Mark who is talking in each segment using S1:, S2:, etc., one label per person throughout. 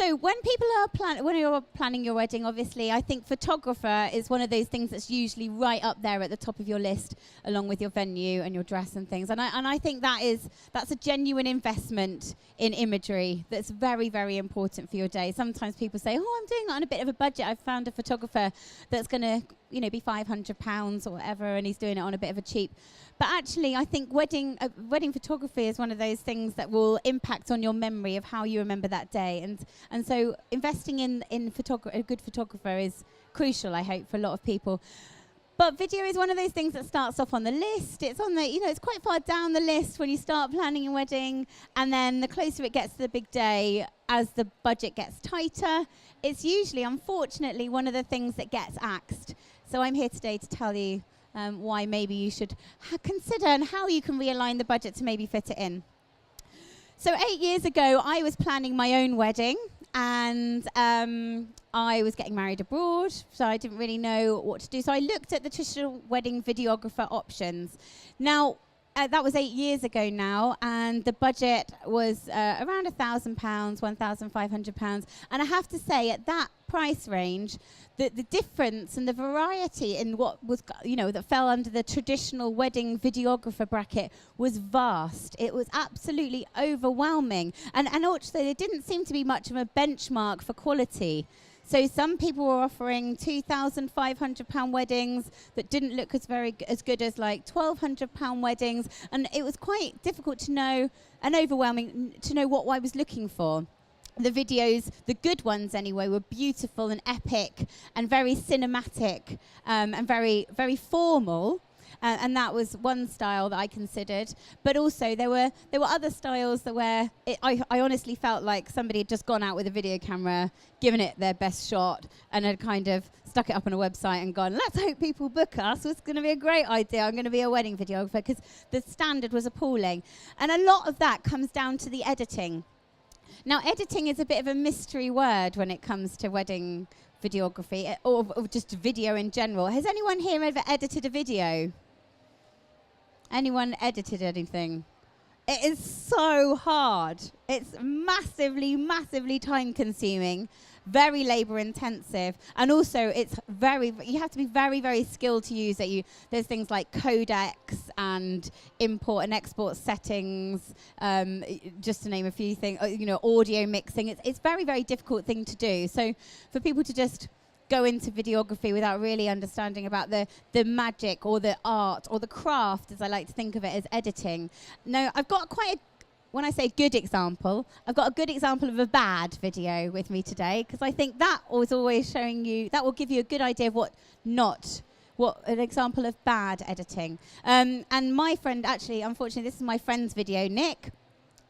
S1: So when people are when you're planning your wedding, obviously, I think photographer is one of those things that's usually right up there at the top of your list, along with your venue and your dress and things. And I think that's a genuine investment in imagery that's very, very important for your day. Sometimes people say, "Oh, I'm doing it on a bit of a budget. I've found a photographer that's going to, be £500 or whatever, and he's doing it on a bit of a cheap." But actually, I think wedding photography is one of those things that will impact on your memory of how you remember that day. And so investing in a good photographer is crucial, I hope, for a lot of people. But video is one of those things that starts off on the list. It's on the, it's quite far down the list when you start planning a wedding. And then the closer it gets to the big day, as the budget gets tighter, it's usually, unfortunately, one of the things that gets axed. So I'm here today to tell you why maybe you should consider and how you can realign the budget to maybe fit it in. So 8 years ago, I was planning my own wedding, and I was getting married abroad, so I didn't really know what to do. So I looked at the traditional wedding videographer options. Now, that was 8 years ago now, and the budget was around £1,000, £1,500. And I have to say, at that price range, the difference and the variety in what was, that fell under the traditional wedding videographer bracket was vast. It was absolutely overwhelming. And also, there didn't seem to be much of a benchmark for quality. So some people were offering £2,500 weddings that didn't look as good as like £1,200 weddings. And it was quite difficult to know, and overwhelming to know what I was looking for. The videos, the good ones anyway, were beautiful and epic and very cinematic and very, very formal. And that was one style that I considered. But also there were other styles that where I honestly felt like somebody had just gone out with a video camera, given it their best shot, and had kind of stuck it up on a website and gone, let's hope people book us. It's going to be a great idea. I'm going to be a wedding videographer, because the standard was appalling. And a lot of that comes down to the editing. Now, editing is a bit of a mystery word when it comes to wedding videography, or just video in general. Has anyone here ever edited a video? Anyone edited anything? It is so hard. It's massively, massively time-consuming, very labor-intensive, and also you have to be very, very skilled to use it. There's things like codecs and import and export settings, just to name a few things. Audio mixing. It's very, very difficult thing to do. So for people to just go into videography without really understanding about the magic or the art or the craft, as I like to think of it, as editing. Now, I've got when I say good example, I've got a good example of a bad video with me today, because I think that was always showing you, that will give you a good idea of what an example of bad editing. And my friend, actually, unfortunately, this is my friend's video, Nick.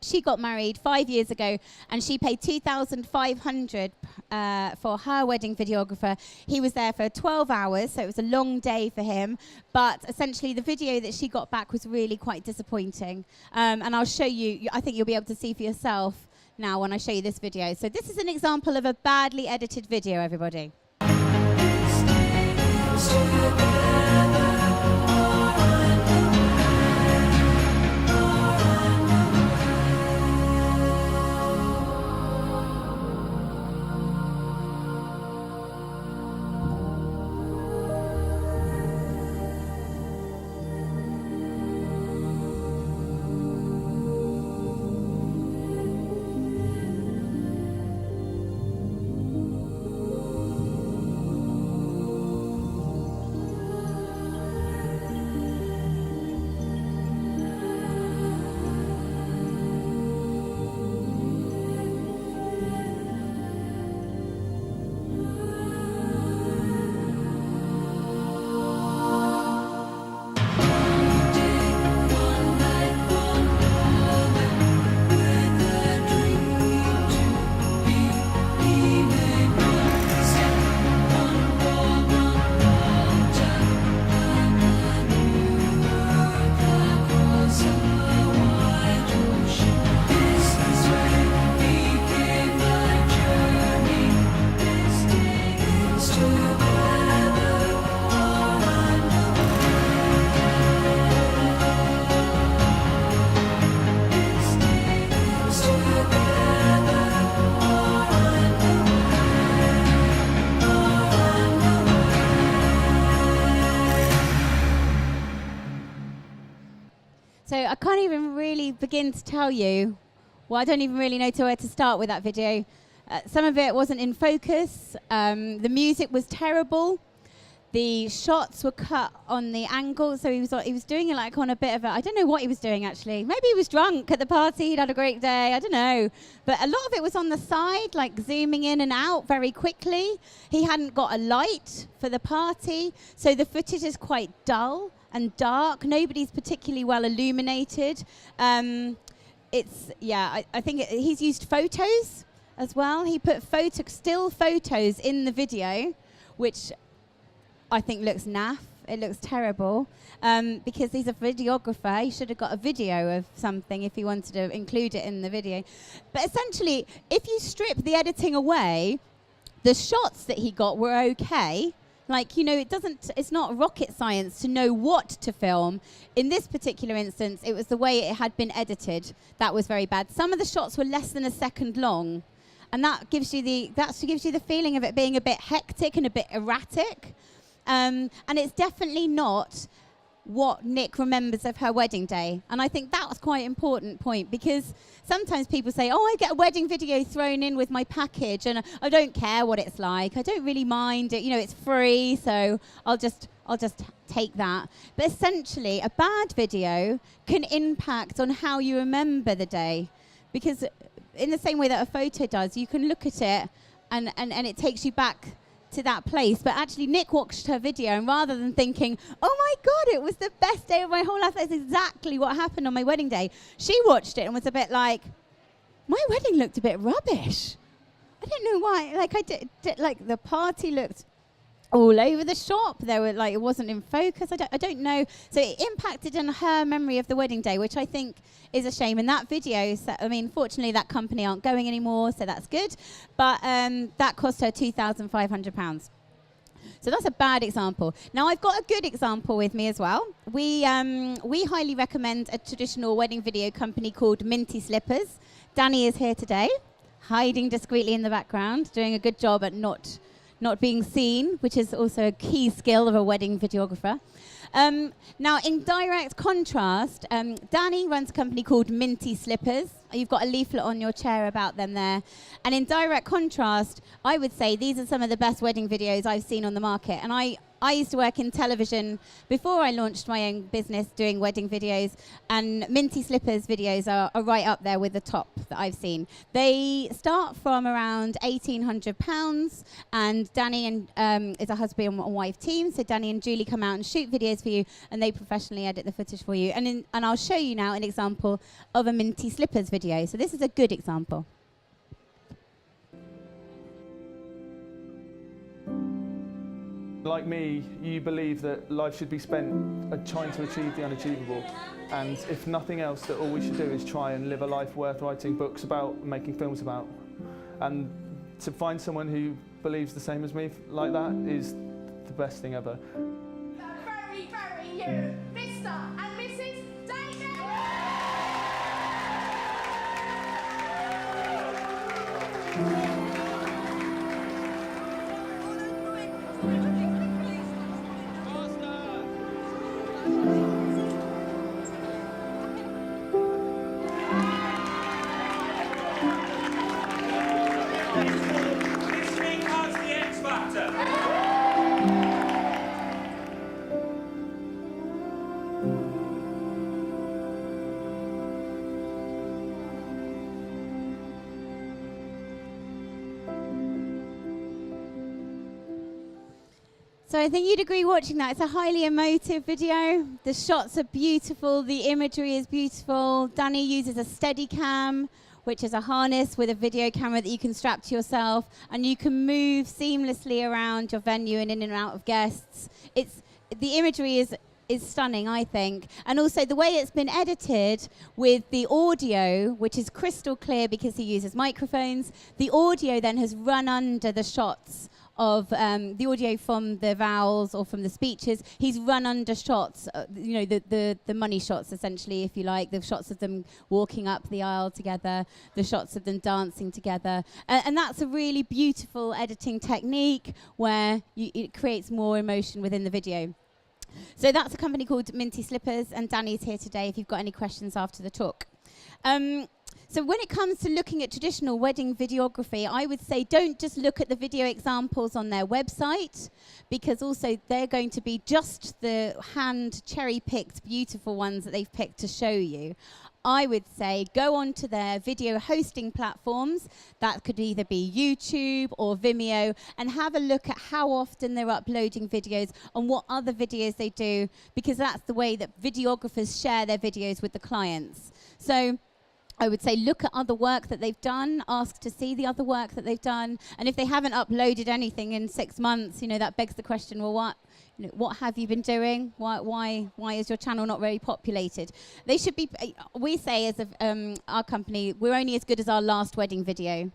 S1: She got married 5 years ago, and she paid £2,500 for her wedding videographer. He was there for 12 hours, so it was a long day for him. But essentially, the video that she got back was really quite disappointing. And I'll show you. I think you'll be able to see for yourself now when I show you this video. So this is an example of a badly edited video, everybody. I can't even really begin to tell you. Well, I don't even really know where to start with that video. Some of it wasn't in focus. The music was terrible. The shots were cut on the angle, so he was doing it like on a bit of a, I don't know what he was doing actually. Maybe he was drunk at the party, he'd had a great day, I don't know. But a lot of it was on the side, like zooming in and out very quickly. He hadn't got a light for the party, so the footage is quite dull and dark. Nobody's particularly well illuminated. I think he's used photos as well. He put still photos in the video, which I think looks naff. It looks terrible because he's a videographer. He should have got a video of something if he wanted to include it in the video. But essentially, if you strip the editing away, the shots that he got were okay. Like, you know, it's not rocket science to know what to film. In this particular instance, it was the way it had been edited that was very bad. Some of the shots were less than a second long, and that gives you the feeling of it being a bit hectic and a bit erratic. And it's definitely not what Nick remembers of her wedding day. And I think that was quite an important point, because sometimes people say, oh, I get a wedding video thrown in with my package and I don't care what it's like. I don't really mind it. You know, it's free, so I'll just take that. But essentially, a bad video can impact on how you remember the day, because in the same way that a photo does, you can look at it and it takes you back to that place. But actually Nick watched her video, and rather than thinking, oh my God, it was the best day of my whole life, that's exactly what happened on my wedding day, she watched it and was a bit like, my wedding looked a bit rubbish. I don't know why. Like, like the party looked all over the shop. There were like, it wasn't in focus. I don't know. So it impacted on her memory of the wedding day, which I think is a shame. And that video, I mean, fortunately that company aren't going anymore, so that's good. But that cost her £2,500. So that's a bad example. Now I've got a good example with me as well. We highly recommend a traditional wedding video company called Minty Slippers. Danny is here today, hiding discreetly in the background, doing a good job at not being seen, which is also a key skill of a wedding videographer. Now, in direct contrast, Danny runs a company called Minty Slippers. You've got a leaflet on your chair about them there. And in direct contrast, I would say these are some of the best wedding videos I've seen on the market. And I used to work in television before I launched my own business doing wedding videos, and Minty Slippers videos are right up there with the top that I've seen. They start from around £1,800, and Danny is a husband and wife team, so Danny and Julie come out and shoot videos for you, and they professionally edit the footage for you. And I'll show you now an example of a Minty Slippers video. So this is a good example.
S2: Like me, you believe that life should be spent trying to achieve the unachievable, and if nothing else, that all we should do is try and live a life worth writing books about, making films about. And to find someone who believes the same as me like that is the best thing ever.
S3: Very, very you, Mr. and Mrs. David!
S1: So I think you'd agree watching that. It's a highly emotive video. The shots are beautiful. The imagery is beautiful. Danny uses a Steadicam, which is a harness with a video camera that you can strap to yourself, and you can move seamlessly around your venue and in and out of guests. The imagery is stunning, I think. And also the way it's been edited with the audio, which is crystal clear because he uses microphones. The audio then has run under the shots of the audio from the vows or from the speeches. He's run under shots, the money shots, essentially, if you like, the shots of them walking up the aisle together, the shots of them dancing together. And that's a really beautiful editing technique where it creates more emotion within the video. So that's a company called Minty Slippers, and Danny's here today if you've got any questions after the talk. So when it comes to looking at traditional wedding videography, I would say don't just look at the video examples on their website, because also they're going to be just the hand cherry-picked beautiful ones that they've picked to show you. I would say go onto their video hosting platforms. That could either be YouTube or Vimeo, and have a look at how often they're uploading videos and what other videos they do, because that's the way that videographers share their videos with the clients. So I would say look at other work that they've done, ask to see the other work that they've done, and if they haven't uploaded anything in 6 months, that begs the question, well, what have you been doing? Why is your channel not very populated? They should be, we say as our company, we're only as good as our last wedding video.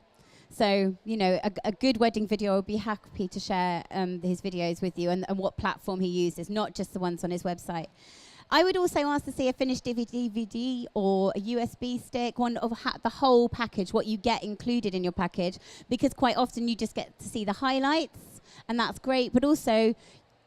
S1: So, a good wedding video will be happy to share his videos with you and what platform he uses, not just the ones on his website. I would also ask to see a finished DVD or a USB stick, one of the whole package, what you get included in your package, because quite often you just get to see the highlights, and that's great, but also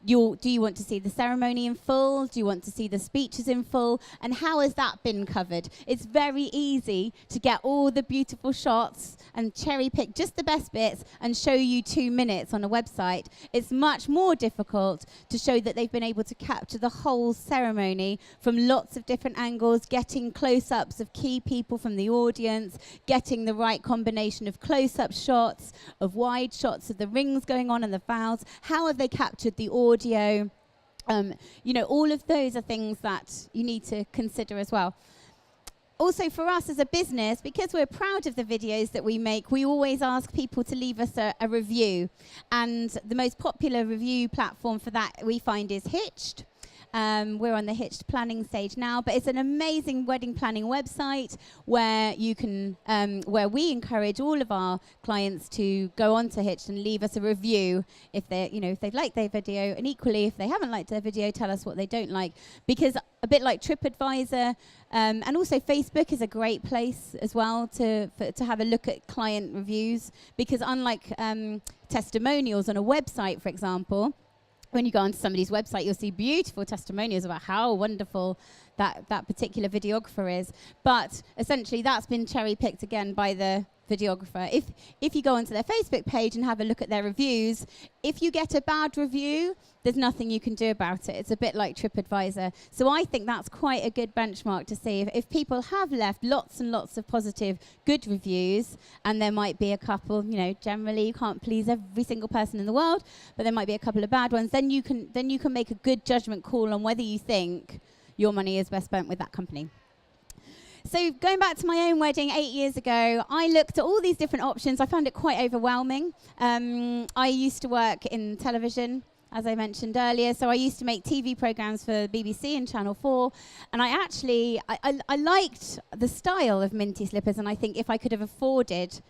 S1: do you want to see the ceremony in full? Do you want to see the speeches in full? And how has that been covered? It's very easy to get all the beautiful shots and cherry pick just the best bits and show you 2 minutes on a website. It's much more difficult to show that they've been able to capture the whole ceremony from lots of different angles, getting close-ups of key people from the audience, getting the right combination of close-up shots, of wide shots of the rings going on and the vows. How have they captured the audio? All of those are things that you need to consider as well. Also, for us as a business, because we're proud of the videos that we make, we always ask people to leave us a review. And the most popular review platform for that we find is Hitched. We're on the Hitched planning stage now, but it's an amazing wedding planning website where you can, where we encourage all of our clients to go on to Hitched and leave us a review if they, if they've liked their video, and equally if they haven't liked their video, tell us what they don't like. Because a bit like TripAdvisor, and also Facebook is a great place as well to have a look at client reviews, because unlike testimonials on a website, for example, when you go onto somebody's website, you'll see beautiful testimonials about how wonderful that particular videographer is. But essentially, that's been cherry-picked again by the videographer. If you go onto their Facebook page and have a look at their reviews, if you get a bad review, there's nothing you can do about it. It's a bit like TripAdvisor. So I think that's quite a good benchmark to see if people have left lots and lots of positive, good reviews, and there might be a couple, generally you can't please every single person in the world, but there might be a couple of bad ones, then you can make a good judgment call on whether you think your money is best spent with that company. So going back to my own wedding 8 years ago, I looked at all these different options. I found it quite overwhelming. I used to work in television, as I mentioned earlier, so I used to make TV programs for BBC and Channel 4, and I liked the style of Minty Slippers, and I think if I could have afforded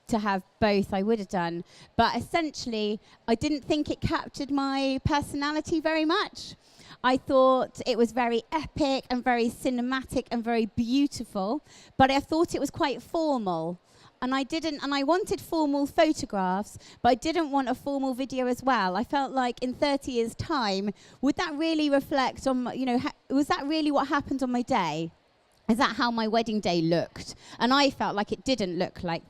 S1: to have both, I would have done. But essentially, I didn't think it captured my personality very much. I thought it was very epic and very cinematic and very beautiful, but I thought it was quite formal. And I wanted formal photographs, but I didn't want a formal video as well. I felt like in 30 years' time, would that really reflect on, was that really what happened on my day? Is that how my wedding day looked? And I felt like it didn't look like,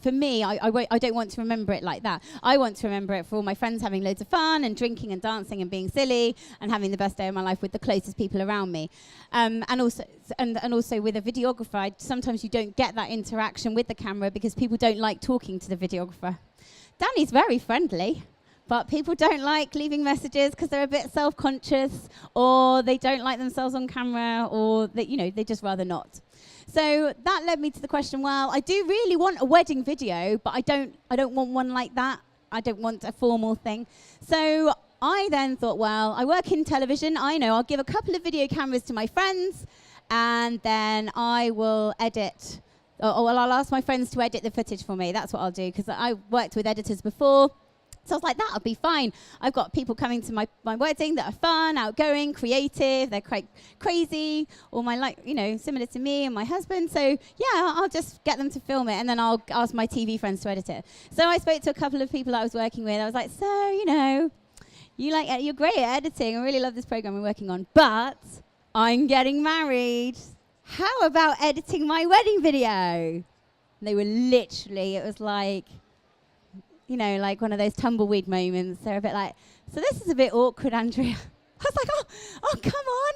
S1: for me, I don't want to remember it like that. I want to remember it for all my friends having loads of fun and drinking and dancing and being silly and having the best day of my life with the closest people around me. And also with a videographer, sometimes you don't get that interaction with the camera because people don't like talking to the videographer. Danny's very friendly, but people don't like leaving messages because they're a bit self-conscious, or they don't like themselves on camera, or they just rather not. So that led me to the question, well, I do really want a wedding video, but I don't want one like that. I don't want a formal thing. So I then thought, well, I work in television. I know I'll give a couple of video cameras to my friends, and then I will edit. I'll ask my friends to edit the footage for me. That's what I'll do, because I worked with editors before. So I was like, that'll be fine. I've got people coming to my wedding that are fun, outgoing, creative. They're quite crazy, or similar to me and my husband. So yeah, I'll just get them to film it, and then I'll ask my TV friends to edit it. So I spoke to a couple of people I was working with. I was like, so, You're great at editing. I really love this program we're working on. But I'm getting married. How about editing my wedding video? They were literally, it was like, like one of those tumbleweed moments. They're a bit like, so this is a bit awkward, Andrea. I was like, oh, come on,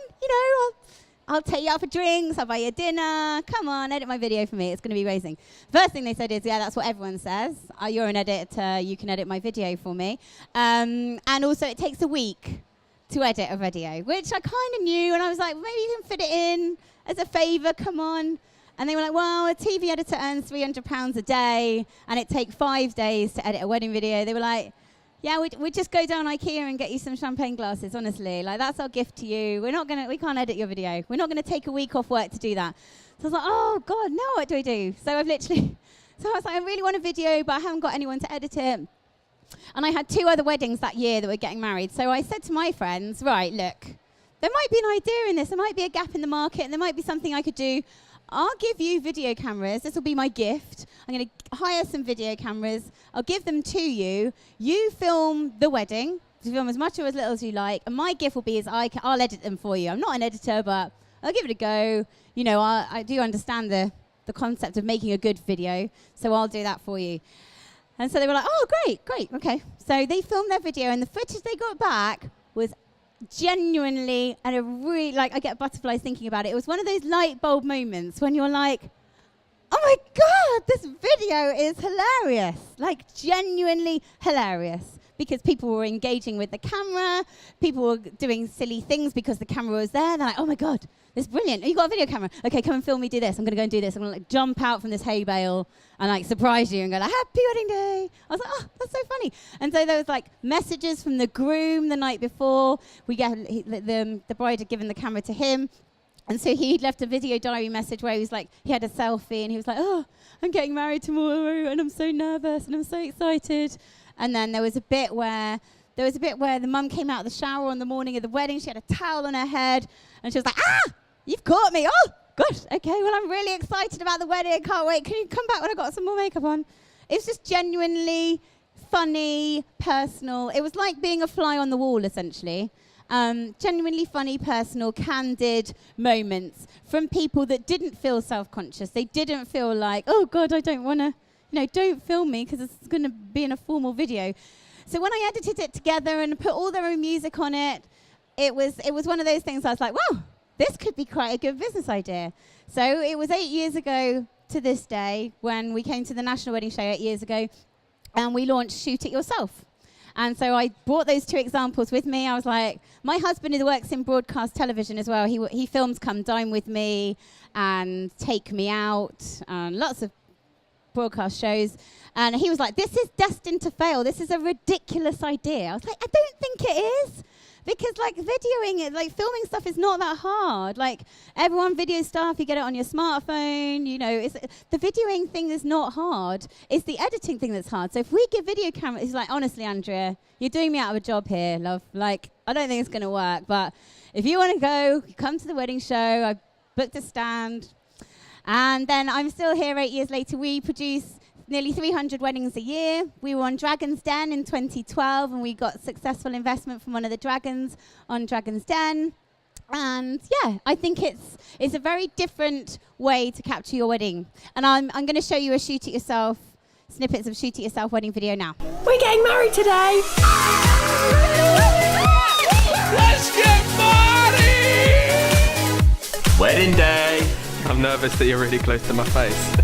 S1: I'll take you out for drinks, I'll buy you dinner. Come on, edit my video for me. It's going to be amazing. First thing they said is, yeah, that's what everyone says. You're an editor, you can edit my video for me. And also it takes a week to edit a video, which I kind of knew, and I was like, maybe you can fit it in as a favor, come on. And they were like, well, a TV editor earns £300 a day, and it takes 5 days to edit a wedding video. They were like, yeah, we'd just go down IKEA and get you some champagne glasses, honestly. Like, that's our gift to you. We can't edit your video. We're not going to take a week off work to do that. So I was like, oh, God, now what do I do? So I was like, I really want a video, but I haven't got anyone to edit it. And I had 2 other weddings that year that were getting married. So I said to my friends, right, look, there might be an idea in this. There might be a gap in the market, and there might be something I could do. I'll give you video cameras. This will be my gift. I'm going to hire some video cameras. I'll give them to you. You film the wedding. You film as much or as little as you like. And my gift will be I'll edit them for you. I'm not an editor, but I'll give it a go. I do understand the concept of making a good video, so I'll do that for you. And so they were like, oh, great, okay. So they filmed their video, and the footage they got back was genuinely, and I get butterflies thinking about it. It was one of those light bulb moments when you're like, oh my God, this video is hilarious. Like, genuinely hilarious. Because people were engaging with the camera, people were doing silly things because the camera was there. They're like, oh my God, this is brilliant. Oh, you got a video camera? Okay, come and film me do this. I'm going to go and do this. I'm going to jump out from this hay bale and surprise you and go happy wedding day. I was like, oh, that's so funny. And so there was messages from the groom the night before. The bride had given the camera to him. And so he'd left a video diary message where he was he had a selfie and he was like, oh, I'm getting married tomorrow and I'm so nervous and I'm so excited. And then there was a bit where the mum came out of the shower on the morning of the wedding. She had a towel on her head, and she was like, you've caught me. Oh, good. Okay, well, I'm really excited about the wedding. I can't wait. Can you come back when I've got some more makeup on? It was just genuinely funny, personal. It was like being a fly on the wall, essentially. Genuinely funny, personal, candid moments from people that didn't feel self-conscious. They didn't feel like, oh, God, I don't want to. Don't film me because it's going to be in a formal video. So when I edited it together and put all their own music on it, it was one of those things I was like, wow, this could be quite a good business idea. So it was 8 years ago to this day when we came to the National Wedding Show 8 years ago, and we launched Shoot It Yourself. And so I brought those 2 examples with me. I was like, my husband who works in broadcast television as well, he films Come Dine With Me and Take Me Out, and lots of broadcast shows, and he was like, this is destined to fail. This is a ridiculous idea. I was like, I don't think it is, because videoing it, filming stuff is not that hard. Everyone videos stuff, you get it on your smartphone, the videoing thing is not hard. It's the editing thing that's hard. So if we give video cameras, he's like, honestly, Andrea, you're doing me out of a job here, love. I don't think it's going to work, but if you want to go, come to the wedding show. I booked a stand. And then I'm still here 8 years later. We produce nearly 300 weddings a year. We were on Dragon's Den in 2012, and we got successful investment from one of the dragons on Dragon's Den. And yeah, I think it's a very different way to capture your wedding. And I'm going to show you snippets of Shoot It Yourself wedding video now.
S4: We're getting married today.
S5: Let's get married!
S6: Wedding day.
S5: I'm nervous that you're really close to my face.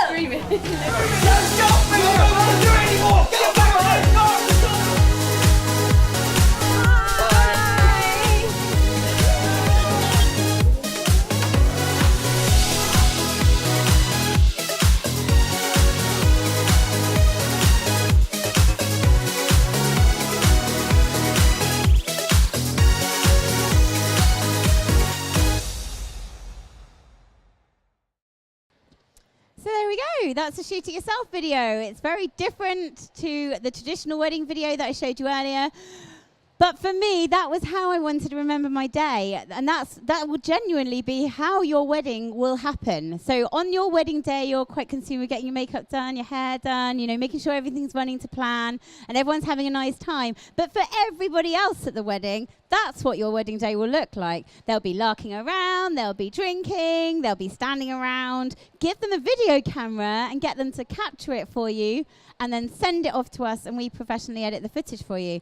S4: Screaming.
S5: Let's go! We don't do it anymore! Get back on it! Go!
S1: So there we go. That's a shoot it yourself video. It's very different to the traditional wedding video that I showed you earlier. But for me, that was how I wanted to remember my day. And that will genuinely be how your wedding will happen. So on your wedding day, you're quite consumed with getting your makeup done, your hair done, you know, making sure everything's running to plan and everyone's having a nice time. But for everybody else at the wedding, that's what your wedding day will look like. They'll be larking around, they'll be drinking, they'll be standing around. Give them a video camera and get them to capture it for you and then send it off to us and we professionally edit the footage for you.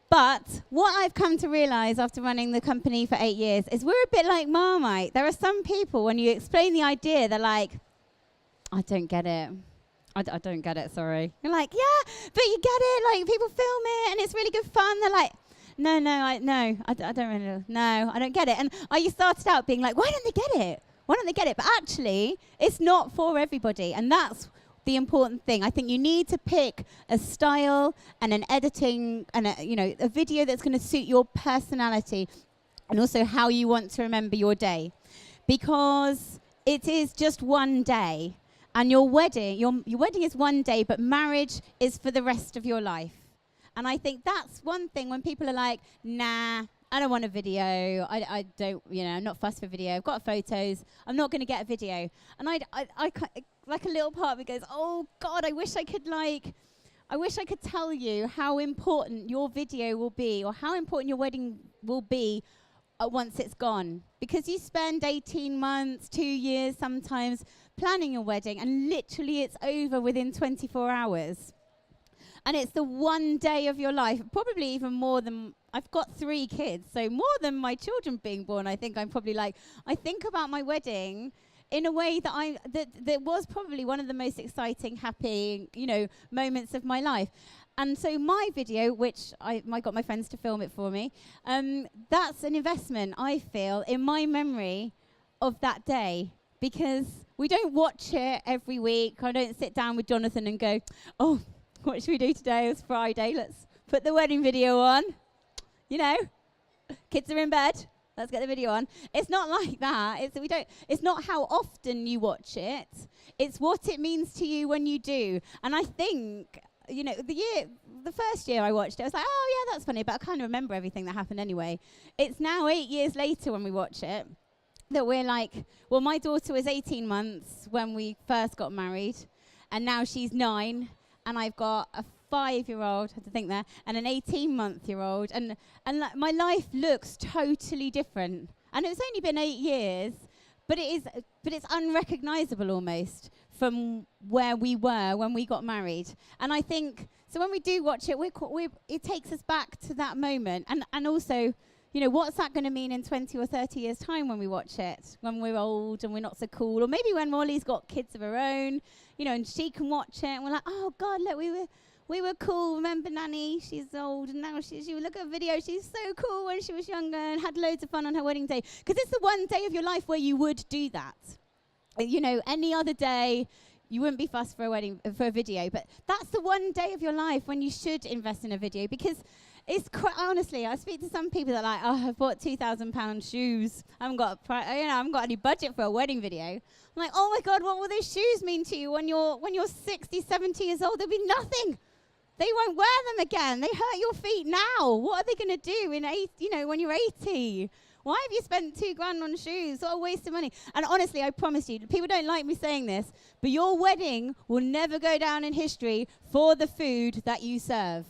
S1: But what I've come to realize after running the company for 8 years is we're a bit like Marmite. There are some people, when you explain the idea, they're like, I don't get it. I don't get it, sorry. You're like, yeah, but you get it. Like, people film it, and it's really good fun. They're like, no, I don't really, no, I don't get it. And I started out being like, why don't they get it? Why don't they get it? But actually, it's not for everybody, and that's the important thing. I think you need to pick a style and an editing and a video that's going to suit your personality and also how you want to remember your day, because it is just one day, and your wedding is one day, but marriage is for the rest of your life. And I think that's one thing when people are like, nah, I don't want a video. I don't, I'm not fussed for video. I've got photos. I'm not going to get a video. And I like a little part of me goes, oh God, I wish I could tell you how important your video will be or how important your wedding will be once it's gone. Because you spend 18 months, 2 years sometimes planning your wedding, and literally it's over within 24 hours. And it's the one day of your life, probably even more than, I've got 3 kids, so more than my children being born. I think I'm probably like, I think about my wedding in a way that was probably one of the most exciting, happy, moments of my life. And so my video, which I got my friends to film it for me, that's an investment, I feel, in my memory of that day, because we don't watch it every week. I don't sit down with Jonathan and go, oh, what should we do today? It's Friday. Let's put the wedding video on. Kids are in bed. Let's get the video on. It's not like that. It's not how often you watch it. It's what it means to you when you do. And I think, the first year I watched it, I was like, oh yeah, that's funny, but I kind of remember everything that happened anyway. It's now 8 years later when we watch it that we're like, well, my daughter was 18 months when we first got married, and now she's 9. And I've got a 5-year-old, I had to think there, and an 18-month-year-old, and my life looks totally different. And it's only been 8 years, but it's unrecognizable almost from where we were when we got married. And I think so when we do watch it, it takes us back to that moment, and also, what's that going to mean in 20 or 30 years' time when we watch it, when we're old and we're not so cool, or maybe when Molly's got kids of her own, and she can watch it, and we're like, oh God, look, we were cool. Remember Nanny? She's old, and now she look at a video. She's so cool when she was younger and had loads of fun on her wedding day. Because it's the one day of your life where you would do that. Any other day, you wouldn't be fussed for a video, but that's the one day of your life when you should invest in a video, because it's honestly, I speak to some people that are like, oh, I've bought £2,000 shoes. I haven't got any budget for a wedding video. I'm like, oh my God, what will those shoes mean to you when you're 60, 70 years old? They'll be nothing. They won't wear them again. They hurt your feet now. What are they going to do when you're 80? Why have you spent $2,000 on shoes? What a waste of money. And honestly, I promise you, people don't like me saying this, but your wedding will never go down in history for the food that you serve.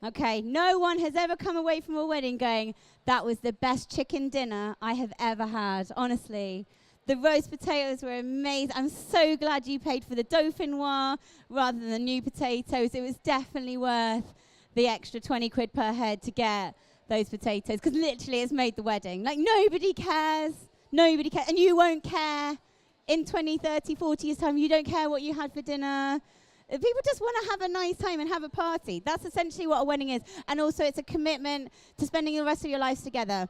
S1: Okay, no one has ever come away from a wedding going, that was the best chicken dinner I have ever had, honestly. The roast potatoes were amazing. I'm so glad you paid for the dauphinoise rather than the new potatoes. It was definitely worth the extra 20 quid per head to get those potatoes, because literally it's made the wedding. Like, nobody cares. Nobody cares. And you won't care in 20, 30, 40 years' time. You don't care what you had for dinner. People just want to have a nice time and have a party. That's essentially what a wedding is. And also it's a commitment to spending the rest of your lives together.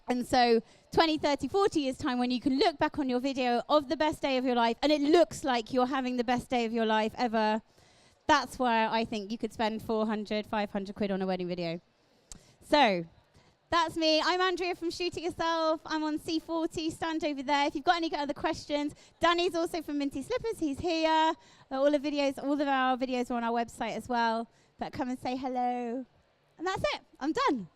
S1: And so 20, 30, 40 years' time, when you can look back on your video of the best day of your life and it looks like you're having the best day of your life ever, that's where I think you could spend 400, 500 quid on a wedding video. So That's me. I'm Andrea from Shoot It Yourself. I'm on C40. Stand over there. If you've got any other questions, Danny's also from Minty Slippers. He's here. All of our videos are on our website as well. But come and say hello. And that's it. I'm done.